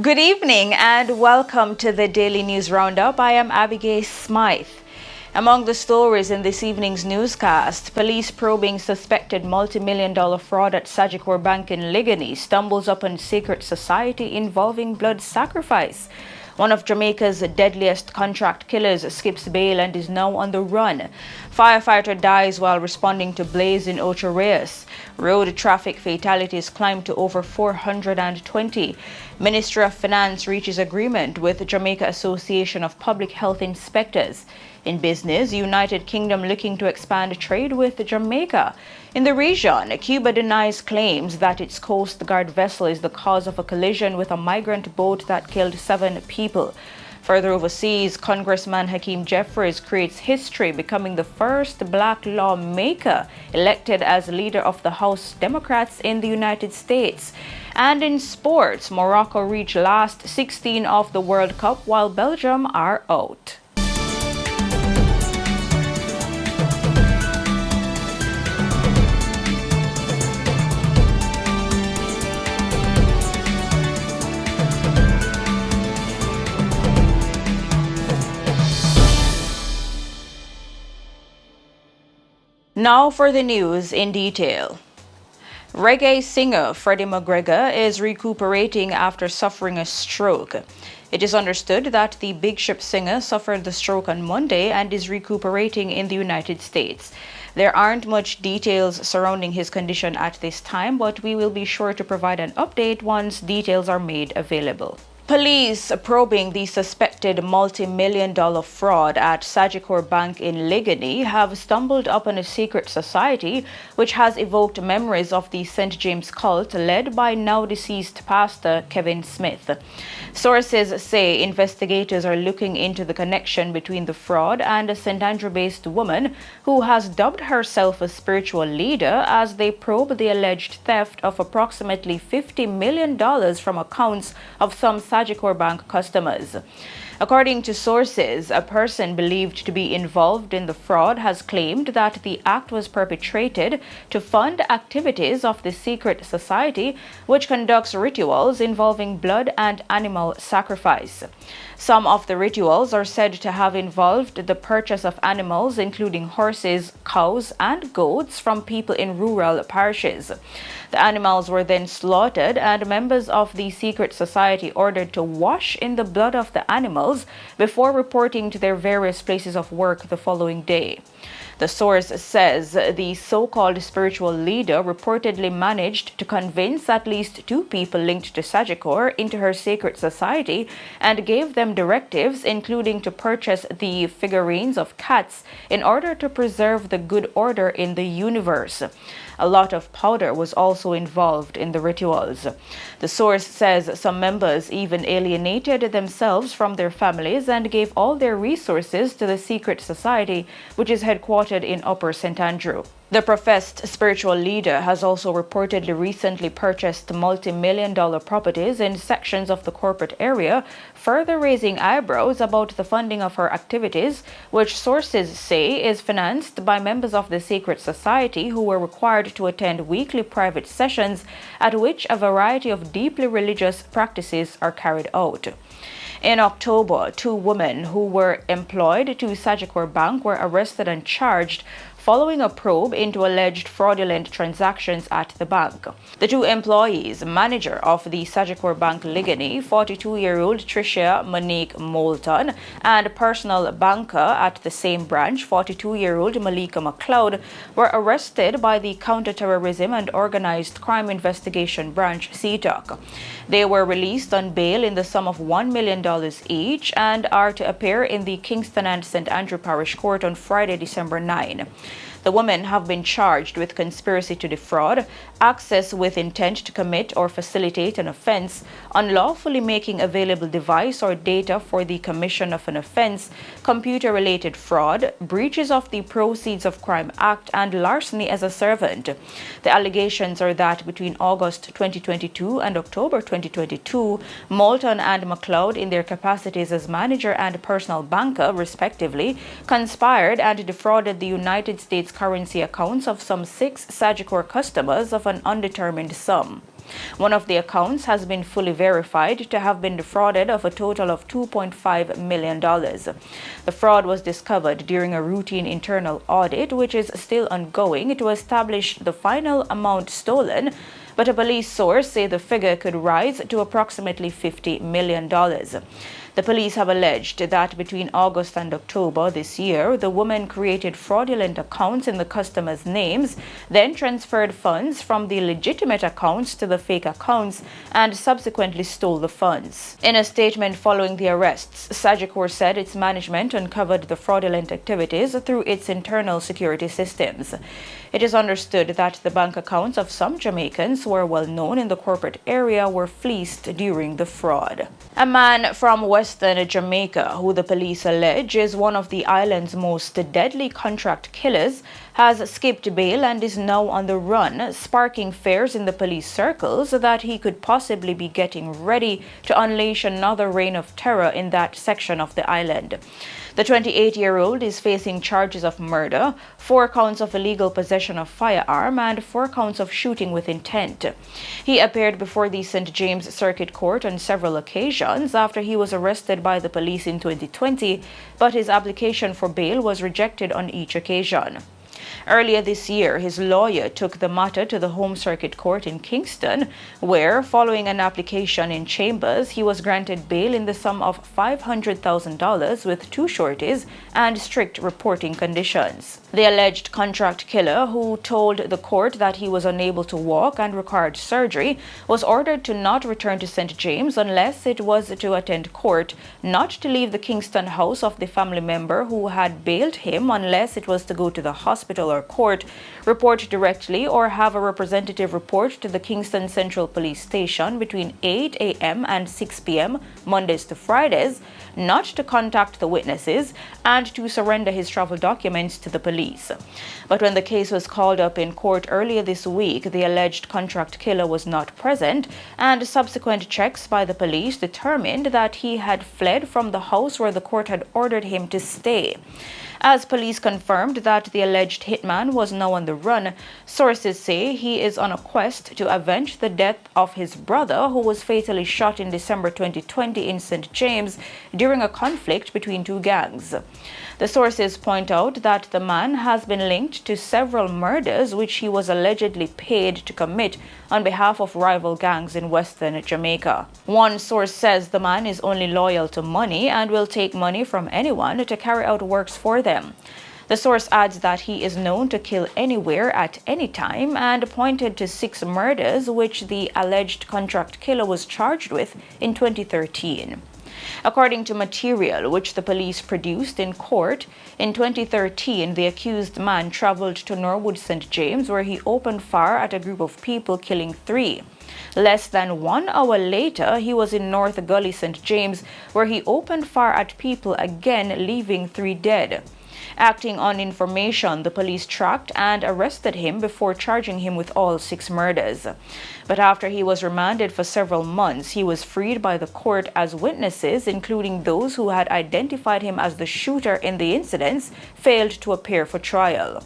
Good evening and welcome to the Daily News Roundup. I am Abigail Smythe. Among the stories in this evening's newscast, police probing suspected multi-million-dollar fraud at Sagicor Bank in Ligony stumbles upon secret society involving blood sacrifice. One of Jamaica's deadliest contract killers skips bail and is now on the run. Firefighter dies while responding to blaze in Ocho Rios. Road traffic fatalities climb to over 420. Ministry of Finance reaches agreement with Jamaica Association of Public Health Inspectors. In business, United Kingdom looking to expand trade with Jamaica. In the region, Cuba denies claims that its Coast Guard vessel is the cause of a collision with a migrant boat that killed 7 people. Further overseas, Congressman Hakeem Jeffries creates history, becoming the first black lawmaker elected as leader of the House Democrats in the United States. And in sports, Morocco reached last 16 of the World Cup while Belgium are out. Now for the news in detail. Reggae singer Freddie McGregor is recuperating after suffering a stroke. It is understood that the Big Ship singer suffered the stroke on Monday and is recuperating in the United States. There aren't much details surrounding his condition at this time, but we will be sure to provide an update once details are made available. Police probing the suspected multi-million-dollar fraud at Sagicor Bank in Ligony have stumbled upon a secret society which has evoked memories of the St. James cult led by now-deceased pastor Kevin Smith. Sources say investigators are looking into the connection between the fraud and a St. Andrew-based woman who has dubbed herself a spiritual leader as they probe the alleged theft of approximately $50 million from accounts of some Sagicor Bank customers. According to sources, a person believed to be involved in the fraud has claimed that the act was perpetrated to fund activities of the secret society, which conducts rituals involving blood and animal sacrifice. Some of the rituals are said to have involved the purchase of animals, including horses, cows, and goats from people in rural parishes. The animals were then slaughtered, and members of the secret society ordered to wash in the blood of the animals before reporting to their various places of work the following day. The source says the so-called spiritual leader reportedly managed to convince at least 2 people linked to Sagicor into her secret society and gave them directives, including to purchase the figurines of cats in order to preserve the good order in the universe. A lot of powder was also involved in the rituals. The source says some members even alienated themselves from their families and gave all their resources to the secret society, which is headquartered in Upper St. Andrew. The professed spiritual leader has also reportedly recently purchased multi-million-dollar properties in sections of the corporate area, further raising eyebrows about the funding of her activities, which sources say is financed by members of the secret society who were required to attend weekly private sessions at which a variety of deeply religious practices are carried out. In October, 2 women who were employed to Sagicor Bank were arrested and charged following a probe into alleged fraudulent transactions at the bank. The 2 employees, manager of the Sagicor Bank Ligony, 42-year-old Tricia Monique Moulton, and personal banker at the same branch, 42-year-old Malika McLeod, were arrested by the Counterterrorism and Organized Crime Investigation Branch, CTOC. They were released on bail in the sum of $1 million each and are to appear in the Kingston and St. Andrew Parish Court on Friday, December 9. The women have been charged with conspiracy to defraud, access with intent to commit or facilitate an offense, unlawfully making available device or data for the commission of an offense, computer-related fraud, breaches of the Proceeds of Crime Act, and larceny as a servant. The allegations are that between August 2022 and October 2022, Moulton and McLeod, in their capacities as manager and personal banker, respectively, conspired and defrauded the United States currency accounts of some 6 Sagicor customers of an undetermined sum. One of the accounts has been fully verified to have been defrauded of a total of $2.5 million. The fraud was discovered during a routine internal audit, which is still ongoing to establish the final amount stolen, but a police source says the figure could rise to approximately $50 million. The police have alleged that between August and October this year, the woman created fraudulent accounts in the customers' names, then transferred funds from the legitimate accounts to the fake accounts, and subsequently stole the funds. In a statement following the arrests, Sagicor said its management uncovered the fraudulent activities through its internal security systems. It is understood that the bank accounts of some Jamaicans who are well known in the corporate area were fleeced during the fraud. A man from Western Jamaica, who the police allege is one of the island's most deadly contract killers, has skipped bail and is now on the run, sparking fears in the police circles that he could possibly be getting ready to unleash another reign of terror in that section of the island. The 28-year-old is facing charges of murder, 4 counts of illegal possession of firearm, and 4 counts of shooting with intent. He appeared before the St. James Circuit Court on several occasions after he was arrested by the police in 2020, but his application for bail was rejected on each occasion. Earlier this year, his lawyer took the matter to the Home Circuit Court in Kingston, where, following an application in chambers, he was granted bail in the sum of $500,000 with 2 sureties and strict reporting conditions. The alleged contract killer, who told the court that he was unable to walk and required surgery, was ordered to not return to St. James unless it was to attend court, not to leave the Kingston house of the family member who had bailed him unless it was to go to the hospital or court, report directly, or have a representative report to the Kingston Central Police Station between 8 a.m. and 6 p.m. Mondays to Fridays, not to contact the witnesses, and to surrender his travel documents to the police. But when the case was called up in court earlier this week, the alleged contract killer was not present, and subsequent checks by the police determined that he had fled from the house where the court had ordered him to stay. As police confirmed that the alleged hitman was now on the run, sources say he is on a quest to avenge the death of his brother, who was fatally shot in December 2020 in St. James during a conflict between 2 gangs. The sources point out that the man has been linked to several murders which he was allegedly paid to commit on behalf of rival gangs in Western Jamaica. One source says the man is only loyal to money and will take money from anyone to carry out works for them. The source adds that he is known to kill anywhere at any time and pointed to 6 murders which the alleged contract killer was charged with in 2013. According to material which the police produced in court, in 2013, the accused man traveled to Norwood St. James, where he opened fire at a group of people, killing 3. Less than 1 hour later, he was in North Gully St. James, where he opened fire at people again, leaving 3 dead. Acting on information, the police tracked and arrested him before charging him with all 6 murders. But after he was remanded for several months, he was freed by the court as witnesses, including those who had identified him as the shooter in the incidents, failed to appear for trial.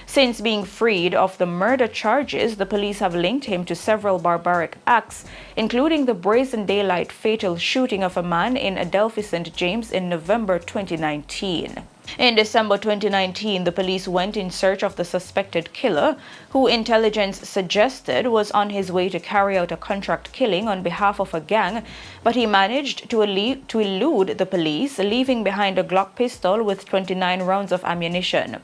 Since being freed of the murder charges, the police have linked him to several barbaric acts, including the brazen daylight fatal shooting of a man in Adelphi St. James in November 2019. In December 2019, the police went in search of the suspected killer, who intelligence suggested was on his way to carry out a contract killing on behalf of a gang, but he managed to elude the police, leaving behind a Glock pistol with 29 rounds of ammunition.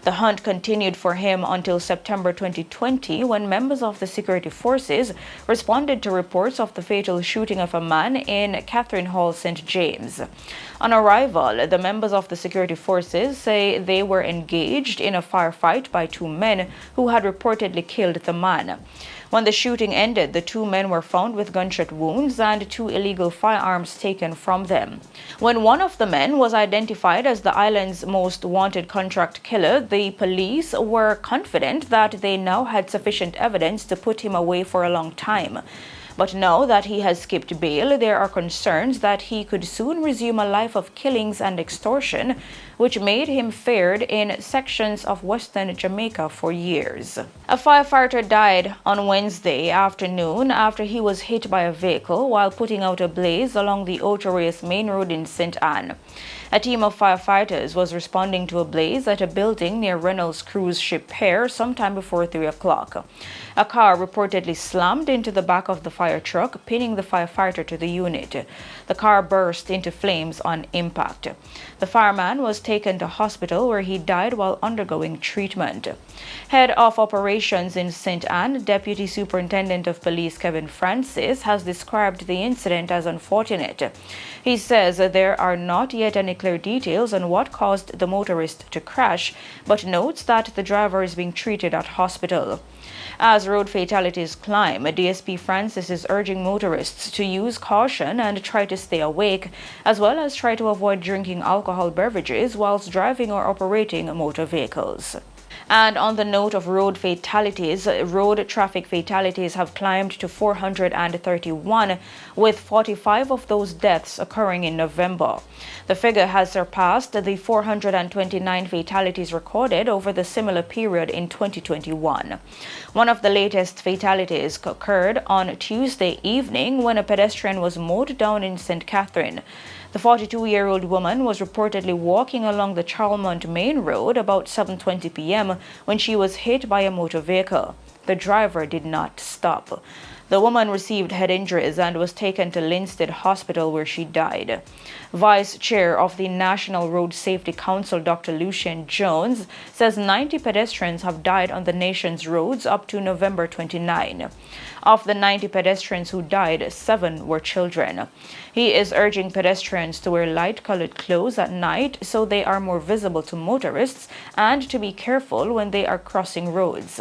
The hunt continued for him until September 2020, when members of the security forces responded to reports of the fatal shooting of a man in Catherine Hall, St. James. On arrival, the members of the security forces say they were engaged in a firefight by 2 men who had reportedly killed the man. When the shooting ended, the 2 men were found with gunshot wounds and 2 illegal firearms taken from them. When one of the men was identified as the island's most wanted contract killer, the police were confident that they now had sufficient evidence to put him away for a long time. But now that he has skipped bail, there are concerns that he could soon resume a life of killings and extortion, which made him feared in sections of western Jamaica for years. A firefighter died on Wednesday afternoon after he was hit by a vehicle while putting out a blaze along the Ocho Main Road in St. Anne. A team of firefighters was responding to a blaze at a building near Reynolds cruise ship pier sometime before 3 o'clock. A car reportedly slammed into the back of the fire truck, pinning the firefighter to the unit. The car burst into flames on impact. The fireman was taken to hospital where he died while undergoing treatment. Head of operations in St. Anne, Deputy Superintendent of Police Kevin Francis, has described the incident as unfortunate. He says there are not yet any clear details on what caused the motorist to crash, but notes that the driver is being treated at hospital. As road fatalities climb, DSP Francis is urging motorists to use caution and try to stay awake, as well as try to avoid drinking alcohol beverages whilst driving or operating motor vehicles. And on the note of road fatalities, road traffic fatalities have climbed to 431, with 45 of those deaths occurring in November. The figure has surpassed the 429 fatalities recorded over the similar period in 2021. One of the latest fatalities occurred on Tuesday evening when a pedestrian was mowed down in St. Catherine. The 42-year-old woman was reportedly walking along the Charlemont Main Road about 7:20 p.m. when she was hit by a motor vehicle. The driver did not stop. The woman received head injuries and was taken to Linstead Hospital where she died. Vice Chair of the National Road Safety Council, Dr. Lucien Jones, says 90 pedestrians have died on the nation's roads up to November 29. Of the 90 pedestrians who died, 7 were children. He is urging pedestrians to wear light-colored clothes at night so they are more visible to motorists and to be careful when they are crossing roads.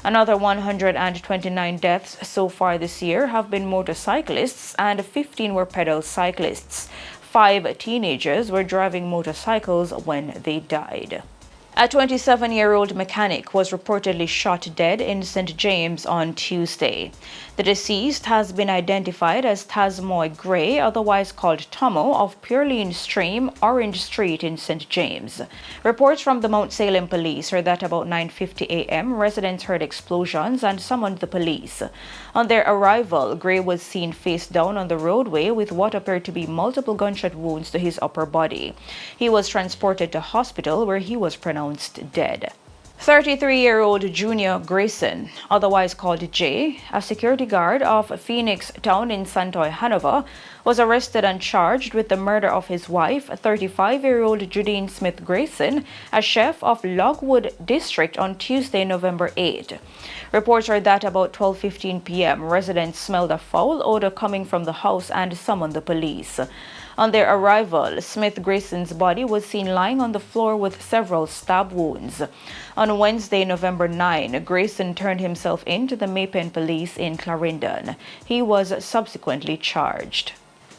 Another 129 deaths so far this year have been motorcyclists and 15 were pedal cyclists. 5 teenagers were driving motorcycles when they died. A 27-year-old mechanic was reportedly shot dead in St. James on Tuesday. The deceased has been identified as Tasmoy Gray, otherwise called Tomo, of Purleen Stream, Orange Street in St. James. Reports from the Mount Salem police are that about 9:50 a.m. residents heard explosions and summoned the police. On their arrival, Gray was seen face down on the roadway with what appeared to be multiple gunshot wounds to his upper body. He was transported to hospital where he was pronounced dead. 33-year-old Junior Grayson, otherwise called Jay, a security guard of Phoenix Town in Santoy, Hanover, was arrested and charged with the murder of his wife, 35-year-old Judine Smith Grayson, a chef of Logwood District on Tuesday, November 8. Reports are that about 12:15 p.m., residents smelled a foul odor coming from the house and summoned the police. On their arrival, Smith Grayson's body was seen lying on the floor with several stab wounds. On Wednesday, November 9, Grayson turned himself in to the Maypen police in Clarendon. He was subsequently charged.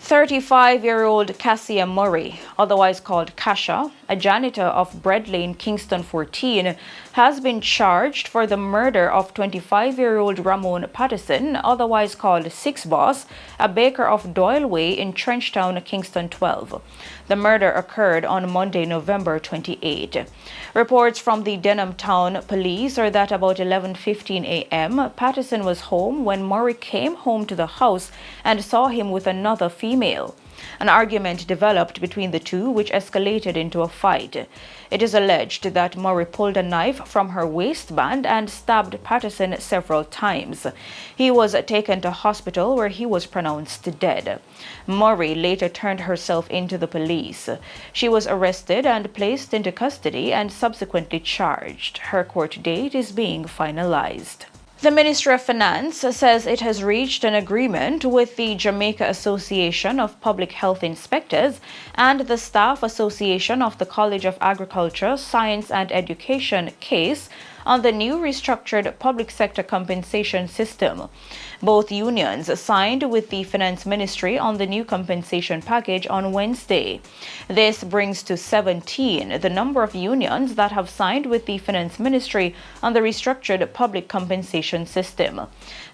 35-year-old Cassia Murray, otherwise called Kasha, a janitor of Bread Lane, Kingston 14, has been charged for the murder of 25-year-old Ramon Patterson, otherwise called Six Boss, a baker of Doyle Way in Trenchtown, Kingston 12. The murder occurred on Monday, November 28. Reports from the Denham Town Police are that about 11:15 a.m., Patterson was home when Murray came home to the house and saw him with another female. An argument developed between the two, which escalated into a fight. It is alleged that Murray pulled a knife from her waistband and stabbed Patterson several times. He was taken to hospital where he was pronounced dead. Murray later turned herself into the police. She was arrested and placed into custody and subsequently charged. Her court date is being finalized. The Ministry of Finance says it has reached an agreement with the Jamaica Association of Public Health Inspectors and the Staff Association of the College of Agriculture, Science and Education, CASE, on the new restructured public sector compensation system. Both unions signed with the Finance Ministry on the new compensation package on Wednesday. This brings to 17 the number of unions that have signed with the Finance Ministry on the restructured public compensation system.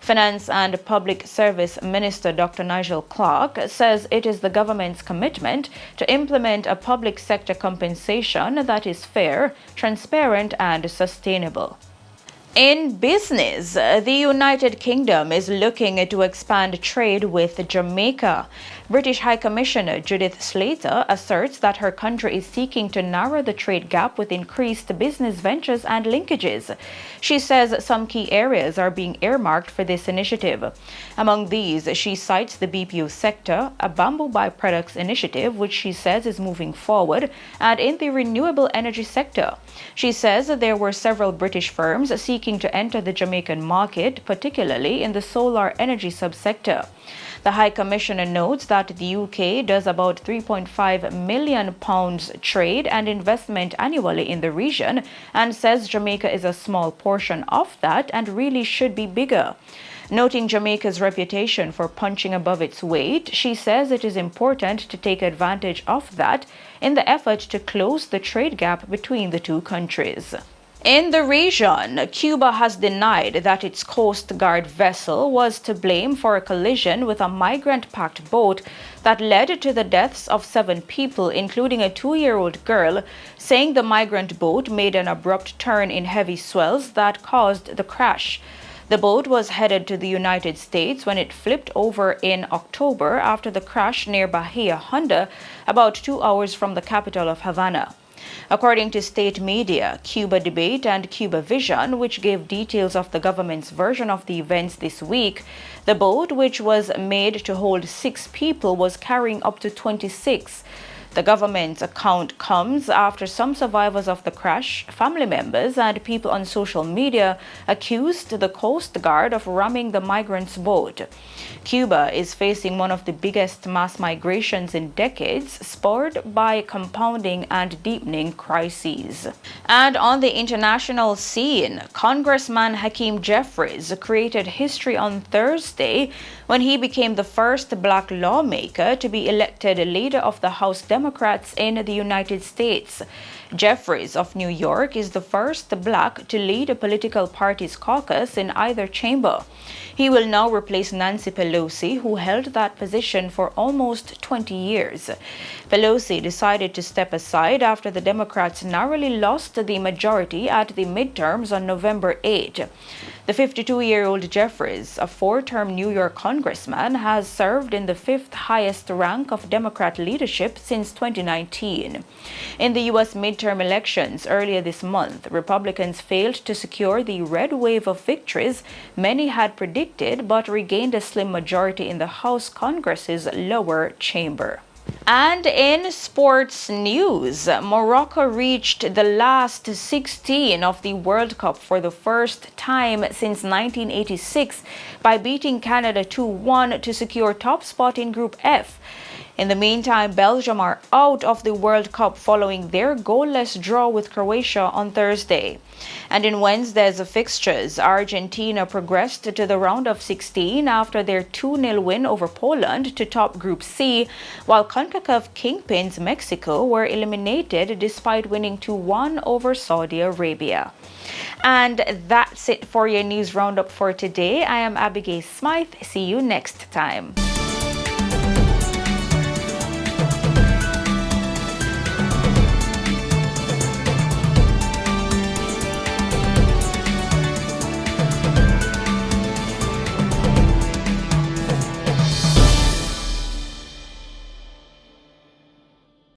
Finance and Public Service Minister Dr. Nigel Clark says it is the government's commitment to implement a public sector compensation that is fair, transparent, and sustainable. In business, the United Kingdom is looking to expand trade with Jamaica. British High Commissioner Judith Slater asserts that her country is seeking to narrow the trade gap with increased business ventures and linkages. She says some key areas are being earmarked for this initiative. Among these, she cites the BPO sector, a bamboo byproducts initiative which she says is moving forward, and in the renewable energy sector. She says there were several British firms seeking to enter the Jamaican market, particularly in the solar energy subsector. The High Commissioner notes that the UK does about £3.5 million trade and investment annually in the region and says Jamaica is a small portion of that and really should be bigger. Noting Jamaica's reputation for punching above its weight, she says it is important to take advantage of that in the effort to close the trade gap between the two countries. In the region, Cuba has denied that its Coast Guard vessel was to blame for a collision with a migrant-packed boat that led to the deaths of 7 people, including a 2-year-old girl, saying the migrant boat made an abrupt turn in heavy swells that caused the crash. The boat was headed to the United States when it flipped over in October after the crash near Bahia Honda, about 2 hours from the capital of Havana. According to state media, Cuba Debate and Cuba Vision, which gave details of the government's version of the events this week, the boat, which was made to hold 6 people, was carrying up to 26. The government's account comes after some survivors of the crash, family members, and people on social media accused the Coast Guard of ramming the migrants' boat. Cuba is facing one of the biggest mass migrations in decades, spurred by compounding and deepening crises. And on the international scene, Congressman Hakeem Jeffries created history on Thursday when he became the first black lawmaker to be elected leader of the House Democrats in the United States. Jeffries of New York is the first black to lead a political party's caucus in either chamber. He will now replace Nancy Pelosi, who held that position for almost 20 years. Pelosi decided to step aside after the Democrats narrowly lost the majority at the midterms on November 8. The 52-year-old Jeffries, a 4-term New York congressman, has served in the 5th highest rank of Democrat leadership since 2019. In the U.S. midterm elections earlier this month, Republicans failed to secure the red wave of victories many had predicted, but regained a slim majority in the House Congress's lower chamber. And in sports news, Morocco reached the last 16 of the World Cup for the first time since 1986 by beating Canada 2-1 to secure top spot in Group F. In the meantime, Belgium are out of the World Cup following their goalless draw with Croatia on Thursday. And in Wednesday's fixtures, Argentina progressed to the round of 16 after their 2-0 win over Poland to top Group C, while CONCACAF kingpins Mexico were eliminated despite winning 2-1 over Saudi Arabia. And that's it for your news roundup for today. I am Abigail Smythe. See you next time.